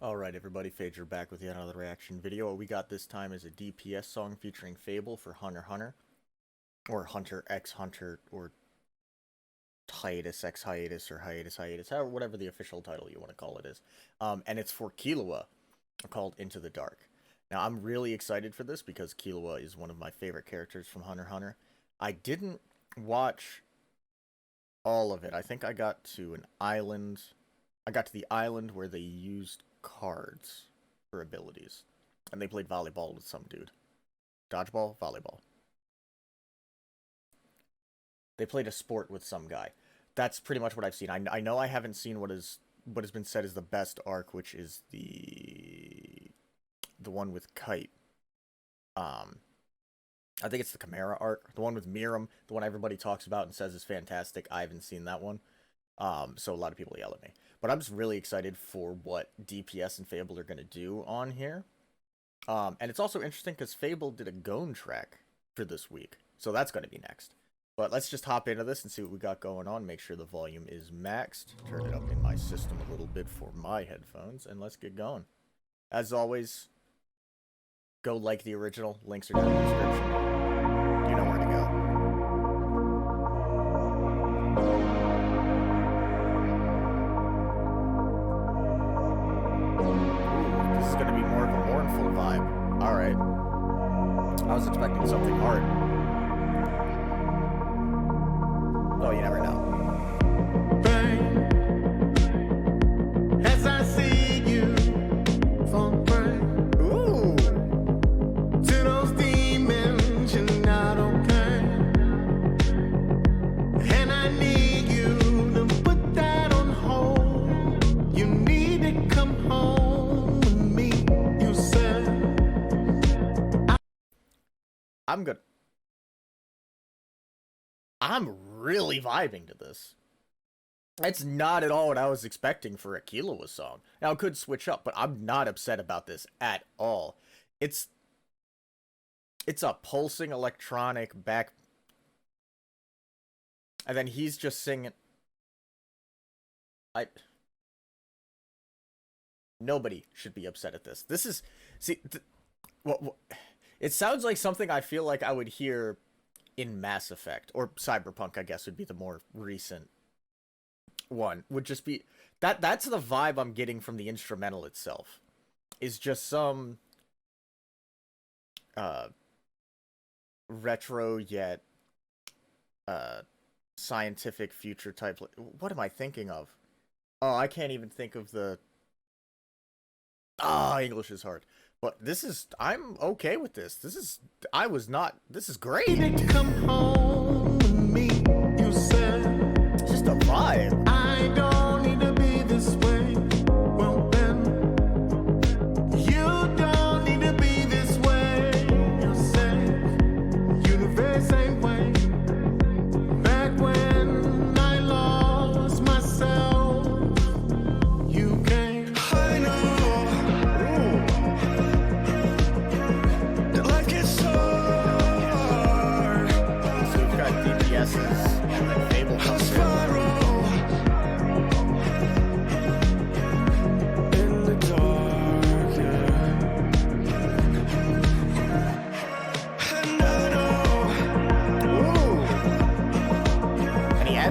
Alright everybody, Phaedra back with yet another reaction video. What we got this time is a DPS song featuring Fabvl for Hunter x Hunter. Or Hunter x Hunter, or Hiatus x Hiatus, or Hiatus Hiatus, however, whatever the official title you want to call it is. And it's for Killua, called Into the Dark. Now I'm really excited for this because Killua is one of my favorite characters from Hunter x Hunter. I didn't watch all of it. I think I got to an island. I got to the island where they used cards for abilities. And they played volleyball with some dude. Dodgeball? Volleyball. They played a sport with some guy. That's pretty much what I've seen. I know I haven't seen what has been said is the best arc, which is the one with Kite. I think it's the Chimera arc. The one with Miram, the one everybody talks about and says is fantastic. I haven't seen that one. So a lot of people yell at me. But I'm just really excited for what DPS and Fabvl are going to do on here. And it's also interesting because Fabvl did a Gon track for this week. So that's going to be next. But let's just hop into this and see what we got going on. Make sure the volume is maxed. Turn it up in my system a little bit for my headphones. And let's get going. As always, go like the original. Links are down in the description. You know where to go. Gonna be more of a mournful vibe. Alright. I was expecting something hard. Oh, you never know. Bang, as I see you from brain. Ooh. To those demons, you're not okay. And I need you to put that on hold. You need to come home. I'm really vibing to this. That's not at all what I was expecting for a Killua song. Now, it could switch up, but I'm not upset about this at all. It's a pulsing electronic back... And then he's just singing... Nobody should be upset at this. This is... See... It sounds like something I feel like I would hear in Mass Effect, or Cyberpunk, I guess, would be the more recent one. Would just be... That's the vibe I'm getting from the instrumental itself. Is just some... retro yet... scientific future type... What am I thinking of? Oh, I can't even think of the... English is hard. But this is, I'm okay with this. This is great. Come home with me, you said. Just a vibe. I don't need to be this way. Well then, you don't need to be this way. You said, universe ain't way. Back when I lost myself, you came. I know.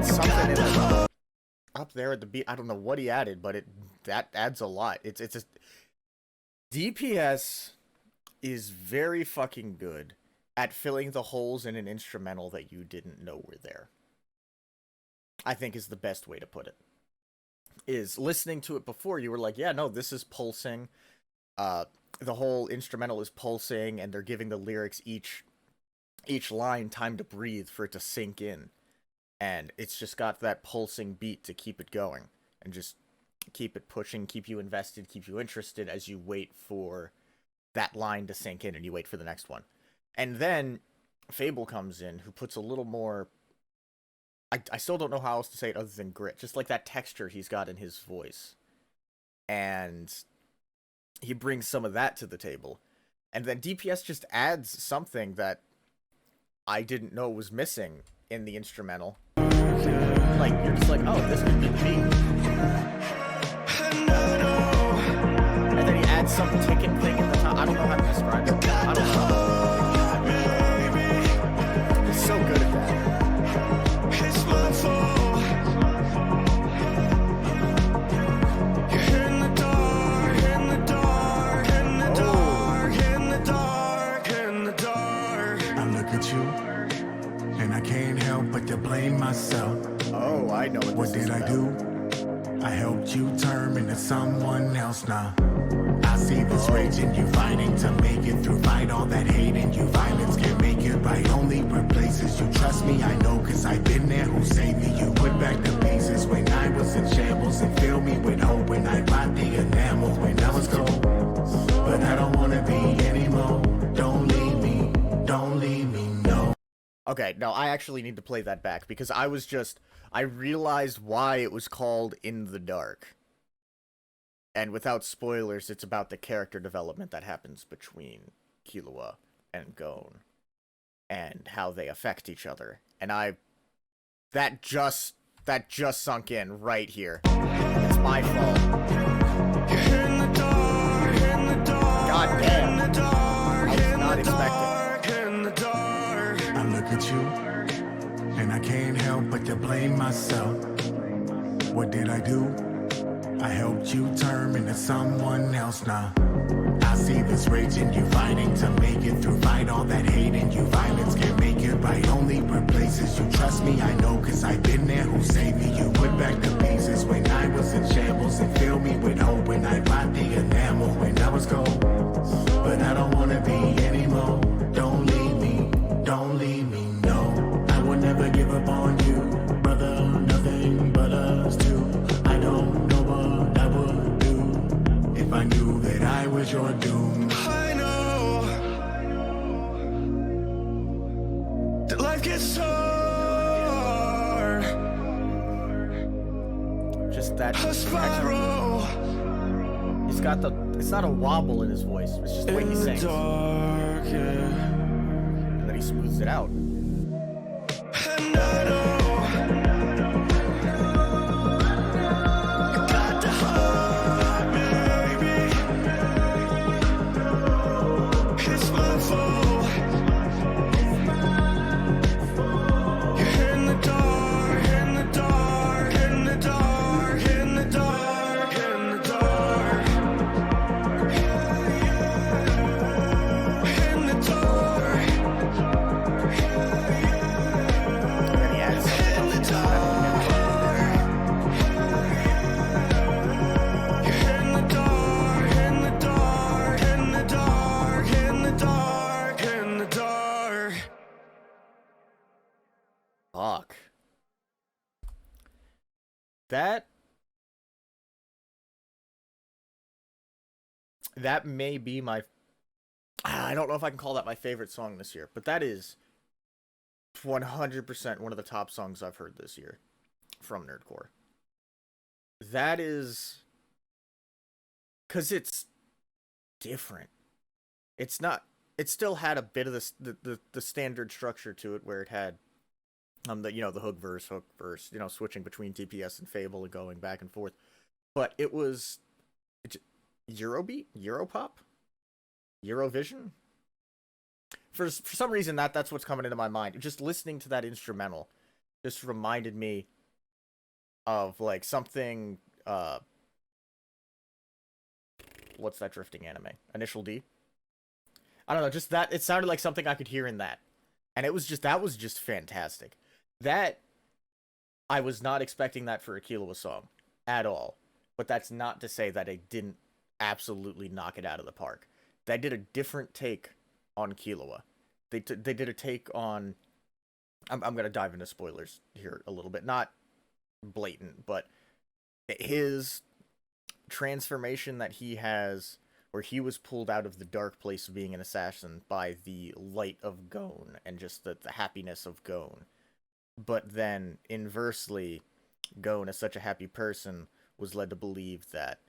Something up there at the beat. I don't know what he added, but that adds a lot. It's just DPS is very fucking good at filling the holes in an instrumental that you didn't know were there. I think is the best way to put it. Is listening to it before, you were like, yeah, no, this is pulsing. The whole instrumental is pulsing, and they're giving the lyrics each line time to breathe for it to sink in. And it's just got that pulsing beat to keep it going. And just keep it pushing, keep you invested, keep you interested as you wait for that line to sink in and you wait for the next one. And then Fabvl comes in, who puts a little more... I still don't know how else to say it other than grit. Just like that texture he's got in his voice. And he brings some of that to the table. And then DPS just adds something that I didn't know was missing in the instrumental. Like, you're just like, oh, this could be the beat. some ticking thing in the top. I don't know how to describe it. I don't know. He's so good at that. It's my fault. You're in the dark, in the dark, in the dark, in the dark, in the dark. I look at you, and I can't help but to blame myself. Oh, I know What did I do? I helped you turn into someone else now. I see this rage in you, fighting to make it through. Fight all that hate in you. Violence can't make it right, only replaces you. Trust me, I know, cause I've been there. Who saved me? You put back the pieces when I was in shambles, and fill me with hope when I bought the enamel when I was cold. But I don't wanna be anymore. Don't leave me, no. Okay, no, I actually need to play that back because I realized why it was called In the Dark. And without spoilers, it's about the character development that happens between Killua and Gon and how they affect each other. And that just sunk in right here. It's my fault. In the dark, in the dark, God damn. in the dark, I was in not the dark, expecting. in the dark. I look at you, and I can't help but to blame myself. What did I do? I helped you turn into someone else now. I see this rage in you, fighting to make it through. Fight all that hate in you. Violence can't make it right, only replaces you. Trust me, I know, cause I've been there. Who saved me? You put back the pieces when I was in shambles, and fill me with hope when I bought the enamel when I was cold. But I don't wanna be anymore. Don't leave me, no. I will never give up on you, brother. Nothing but us two. I don't know what I would do if I knew that I was your doom. I know that life gets hard. Just that. A spiral. He's got it's not a wobble in his voice. It's just the way he sings. Dark, yeah. And then he smooths it out. And I know you got the heart, baby. It's my fault. You're in the dark, in the dark, in the dark, in the dark, in the dark. In the dark. And he adds something else to that. In the dark, in the dark, in the dark, in the dark, in the dark. Fuck. That may be my... I don't know if I can call that my favorite song this year, but that is 100% one of the top songs I've heard this year from Nerdcore. That is... because it's different. It's not... it still had a bit of the standard structure to it where it had the hook verse, switching between TPS and Fabvl and going back and forth. But it was Eurobeat, Europop, Eurovision. For some reason that's what's coming into my mind. Just listening to that instrumental just reminded me of like something. What's that drifting anime? Initial D. I don't know. Just that it sounded like something I could hear in that, and that was just fantastic. That I was not expecting that for a Killua song at all. But that's not to say that I didn't absolutely knock it out of the park. They did a different take on Killua. They did a take on... I'm going to dive into spoilers here a little bit. Not blatant, but his transformation that he has, where he was pulled out of the dark place of being an assassin by the light of Gon and just the happiness of Gon. But then, inversely, Gon, as such a happy person, was led to believe that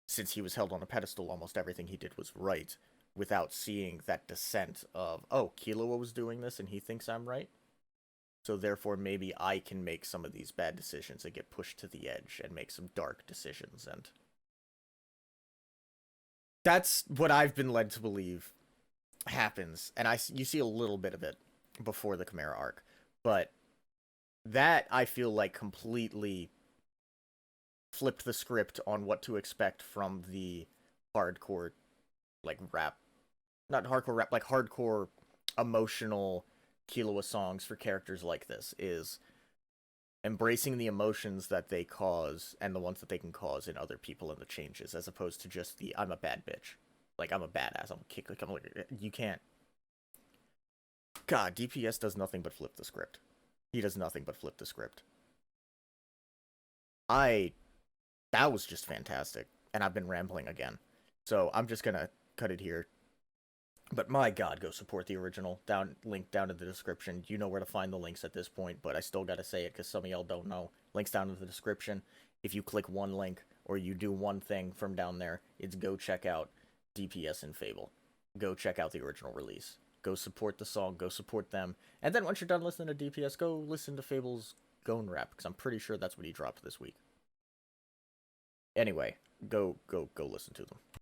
since he was held on a pedestal, almost everything he did was right, without seeing that descent of, oh, Killua was doing this and he thinks I'm right? So therefore, maybe I can make some of these bad decisions and get pushed to the edge and make some dark decisions. And That's what I've been led to believe happens, and you see a little bit of it before the Chimera arc, but that I feel like completely flipped the script on what to expect from the hardcore, like rap, not hardcore rap, like hardcore emotional Killua songs for characters like this, is embracing the emotions that they cause and the ones that they can cause in other people and the changes, as opposed to just the I'm a bad bitch, like I'm a badass, I'm a kick, like I'm like, you can't. God, DPS does nothing but flip the script. He does nothing but flip the script. That was just fantastic, and I've been rambling again, so I'm just gonna cut it here. But my God, go support the original. Link down in the description. You know where to find the links at this point, but I still gotta say it because some of y'all don't know. Links down in the description. If you click one link or you do one thing from down there, it's go check out DPS and Fabvl. Go check out the original release. Go support the song. Go support them. And then once you're done listening to DPS, go listen to Fabvl's Gon rap, because I'm pretty sure that's what he dropped this week. Anyway, go listen to them.